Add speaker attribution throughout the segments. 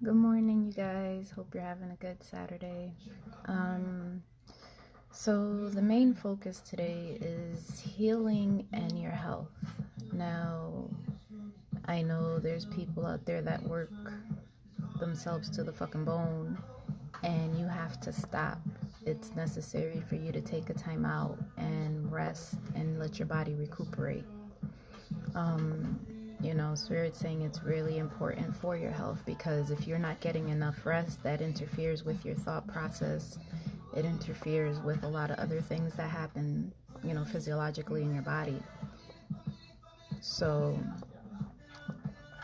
Speaker 1: Good morning, you guys. Hope you're having a good Saturday. Um, so, the main focus today is healing and your health. Now, I know there's people out there that work themselves to the fucking bone, and you have to stop. It's necessary for you to take a time out and rest and let your body recuperate. Um, Spirit's saying it's really important for your health because if you're not getting enough rest, that interferes with your thought process. It interferes with a lot of other things that happen, physiologically in your body. So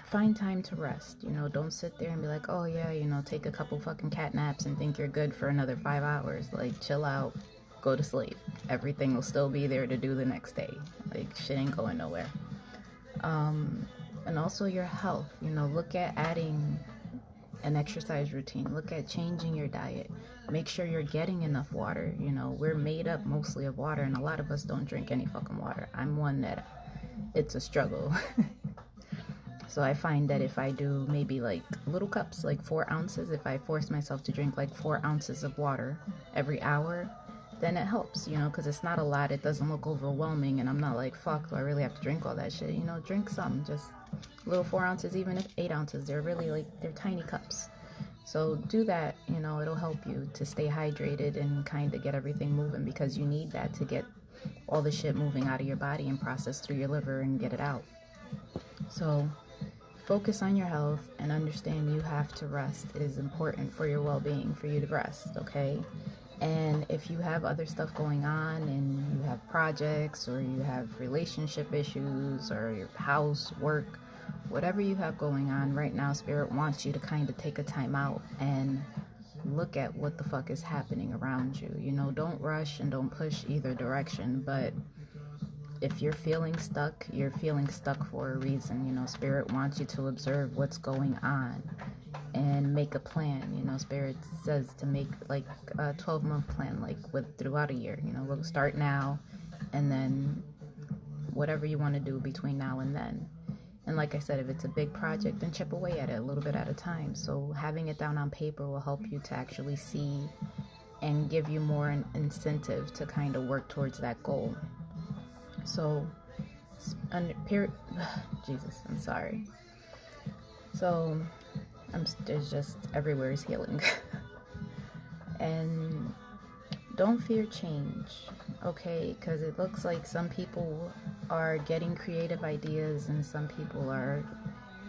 Speaker 1: find time to rest. Don't sit there and be like, oh yeah, take a couple fucking cat naps and think you're good for another 5 hours. Like, chill out, go to sleep. Everything will still be there to do the next day. Like, shit ain't going nowhere. And also your health. Look at adding an exercise routine. Look at changing your diet. Make sure you're getting enough water. We're made up mostly of water, and a lot of us don't drink any fucking water. I'm one that it's a struggle. So I find that if I do maybe like little cups, like 4 ounces, if I force myself to drink like 4 ounces of water every hour, then it helps, because it's not a lot. It doesn't look overwhelming, and I'm not like, fuck, do I really have to drink all that shit? Drink some, just little 4 ounces, even if 8 ounces. They're really like, they're tiny cups. So do that, it'll help you to stay hydrated and kind of get everything moving because you need that to get all the shit moving out of your body and process through your liver and get it out. So focus on your health and understand you have to rest. It is important for your well-being for you to rest, okay? And if you have other stuff going on and you have projects or you have relationship issues or your house, work, whatever you have going on right now, Spirit wants you to kind of take a time out and look at what the fuck is happening around you. Don't rush and don't push either direction, but if you're feeling stuck, you're feeling stuck for a reason. Spirit wants you to observe what's going on and make a plan. Spirit says to make like a 12-month plan, like throughout a year. We'll start now and then whatever you want to do between now and then. And like I said, if it's a big project, then chip away at it a little bit at a time. So having it down on paper will help you to actually see and give you more incentive to kind of work towards that goal. So, Jesus, I'm sorry. So, there's just everywhere is healing. And don't fear change, okay? Because it looks like some people are getting creative ideas and some people are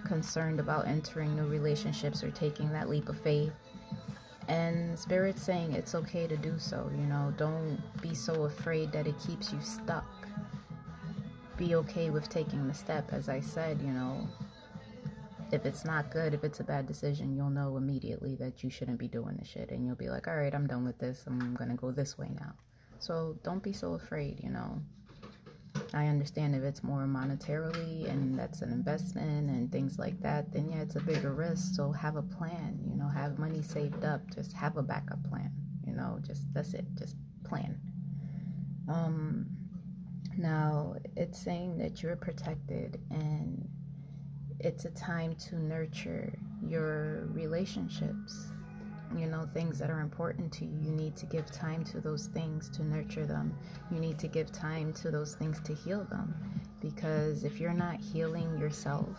Speaker 1: concerned about entering new relationships or taking that leap of faith. And Spirit's saying it's okay to do so. Don't be so afraid that it keeps you stuck. Be okay with taking the step. As I said, if it's not good, if it's a bad decision, you'll know immediately that you shouldn't be doing the shit. And you'll be like, all right, I'm done with this. I'm going to go this way now. So don't be so afraid, I understand if it's more monetarily and that's an investment and things like that, then yeah, it's a bigger risk. So have a plan, have money saved up. Just have a backup plan, just that's it. Just plan. Now, it's saying that you're protected and it's a time to nurture your relationships. Things that are important to you. You need to give time to those things to nurture them. You need to give time to those things to heal them. Because if you're not healing yourself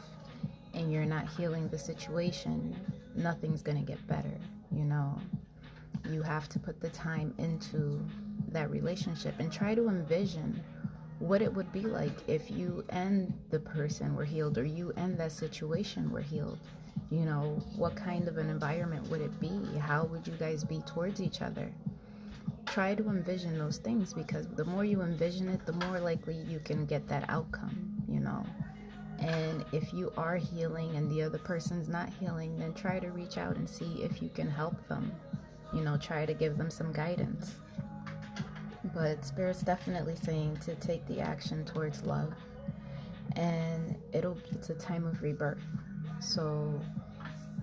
Speaker 1: and you're not healing the situation, nothing's going to get better. You have to put the time into that relationship and try to envision what it would be like if you and the person were healed or you and that situation were healed. What kind of an environment would it be? How would you guys be towards each other? Try to envision those things because the more you envision it, the more likely you can get that outcome, And if you are healing and the other person's not healing, then try to reach out and see if you can help them. Try to give them some guidance. But Spirit's definitely saying to take the action towards love. And it's a time of rebirth. So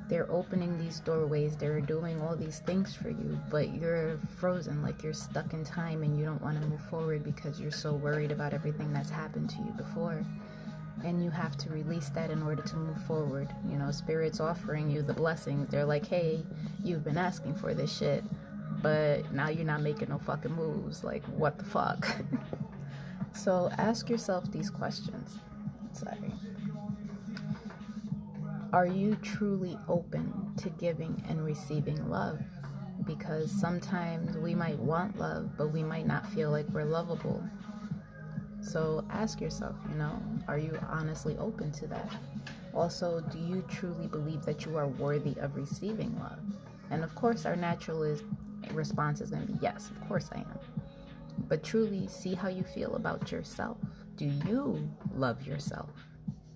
Speaker 1: they're opening these doorways, they're doing all these things for you, but you're frozen, like you're stuck in time and you don't want to move forward because you're so worried about everything that's happened to you before. And you have to release that in order to move forward. You know, Spirit's offering you the blessings. They're like, hey, you've been asking for this shit, but now you're not making no fucking moves. Like, what the fuck? So ask yourself these questions. Sorry. Are you truly open to giving and receiving love? Because sometimes we might want love, but we might not feel like we're lovable. So ask yourself, you know, are you honestly open to that? Also, do you truly believe that you are worthy of receiving love? And of course, our natural response is going to be yes, of course I am. But truly see how you feel about yourself. Do you love yourself?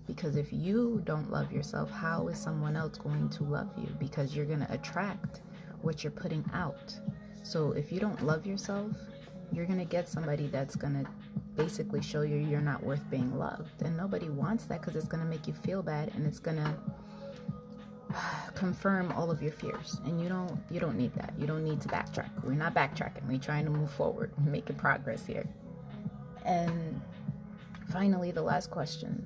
Speaker 1: Because if you don't love yourself, how is someone else going to love you? Because you're going to attract what you're putting out. So if you don't love yourself, you're going to get somebody that's going to basically show you you're not worth being loved. And nobody wants that, because it's going to make you feel bad, and it's going to confirm all of your fears. And you don't need that. You don't need to backtrack. We're not backtracking. We're trying to move forward. We're making progress here. And finally, the last question.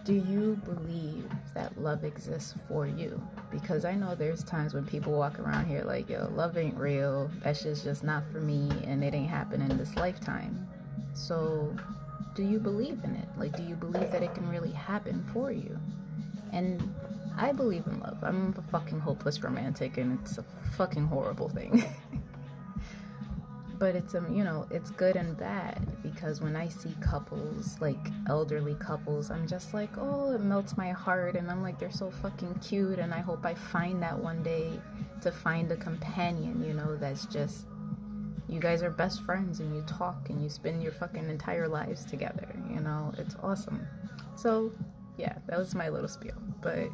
Speaker 1: Do you believe that love exists for you? Because I know there's times when people walk around here like, yo, love ain't real. That shit's just not for me, and it ain't happening in this lifetime. So do you believe in it? Like, do you believe that it can really happen for you? And I believe in love. I'm a fucking hopeless romantic, and it's a fucking horrible thing. But it's it's good and bad, because when I see couples, like elderly couples, I'm just like, oh, it melts my heart, and I'm like, they're so fucking cute, and I hope I find that one day, to find a companion, that's just, you guys are best friends, and you talk, and you spend your fucking entire lives together, it's awesome. So yeah, that was my little spiel. But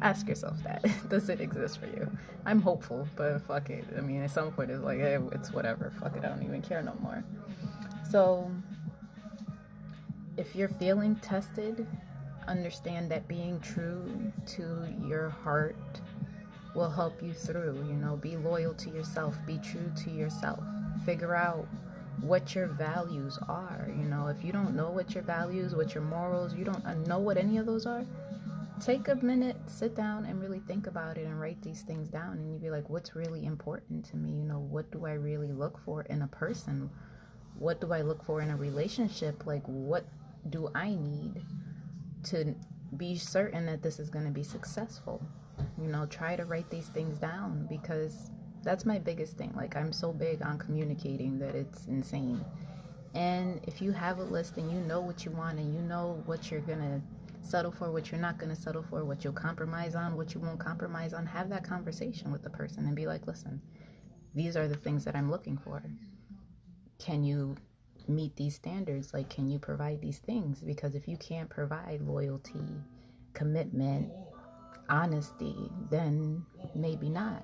Speaker 1: ask yourself that. Does it exist for you? I'm hopeful, but fuck it. I mean, at some point it's like, hey, it's whatever. Fuck it, I don't even care no more. So if you're feeling tested, understand that being true to your heart will help you through. Be loyal to yourself. Be true to yourself. Figure out what your values are. If you don't know what your values, what your morals, you don't know what any of those are, take a minute, sit down and really think about it and write these things down, and you'd be like, what's really important to me? What do I really look for in a person? What do I look for in a relationship? Like, what do I need to be certain that this is going to be successful? Try to write these things down, because that's my biggest thing. Like, I'm so big on communicating that it's insane. And if you have a list and you know what you want, and you know what you're going to settle for, what you're not going to settle for, what you'll compromise on, what you won't compromise on, have that conversation with the person and be like, listen, these are the things that I'm looking for. Can you meet these standards? Like, can you provide these things? Because if you can't provide loyalty, commitment, honesty, then maybe not.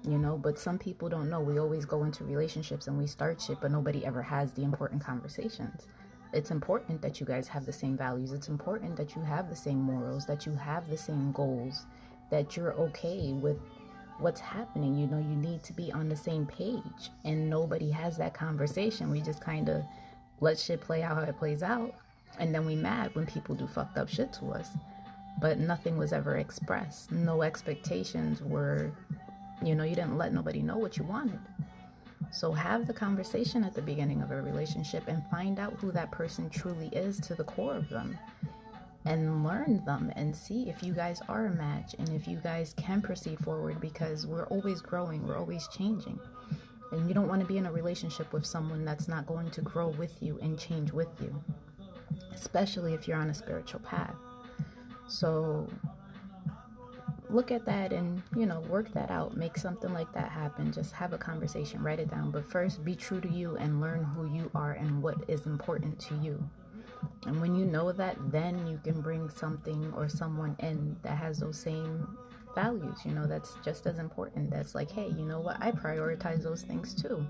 Speaker 1: But some people don't know. We always go into relationships and we start shit, but nobody ever has the important conversations. It's important that you guys have the same values. It's important that you have the same morals, that you have the same goals, that you're okay with what's happening. You need to be on the same page, and nobody has that conversation. We just kind of let shit play out how it plays out, and then we mad when people do fucked up shit to us. But nothing was ever expressed. No expectations were, you didn't let nobody know what you wanted. So have the conversation at the beginning of a relationship and find out who that person truly is to the core of them, and learn them and see if you guys are a match and if you guys can proceed forward, because we're always growing, we're always changing. And you don't want to be in a relationship with someone that's not going to grow with you and change with you, especially if you're on a spiritual path. So look at that and, work that out. Make something like that happen. Just have a conversation, write it down. But first, be true to you and learn who you are and what is important to you. And when you know that, then you can bring something or someone in that has those same values, that's just as important. That's like, hey, you know what? I prioritize those things too.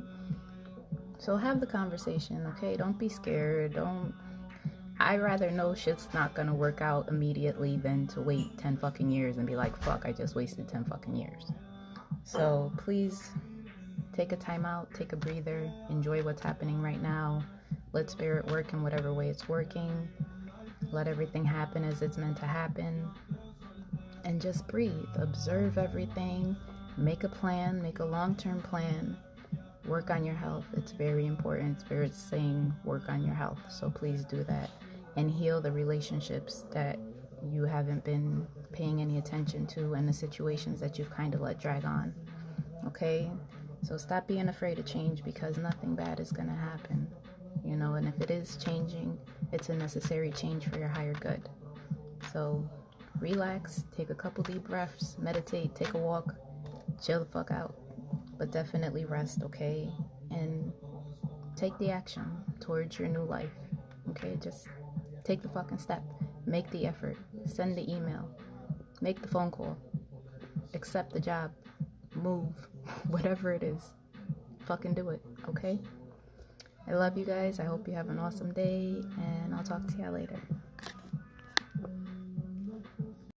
Speaker 1: So have the conversation, okay? Don't be scared. I rather know shit's not gonna work out immediately than to wait 10 fucking years and be like, fuck, I just wasted 10 fucking years. So please take a time out, take a breather, enjoy what's happening right now. Let spirit work in whatever way it's working. Let everything happen as it's meant to happen. And just breathe. Observe everything. Make a plan. Make a long-term plan. Work on your health. It's very important. Spirit's saying work on your health. So please do that. And heal the relationships that you haven't been paying any attention to, and the situations that you've kind of let drag on. Okay? So stop being afraid of change, because nothing bad is going to happen. You know, and if it is changing, it's a necessary change for your higher good. So relax, take a couple deep breaths, meditate, take a walk, chill the fuck out. But definitely rest, okay? And take the action towards your new life. Okay? Just take the fucking step. Make the effort. Send the email. Make the phone call. Accept the job. Move. Whatever it is. Fucking do it, okay? I love you guys. I hope you have an awesome day, and I'll talk to y'all later.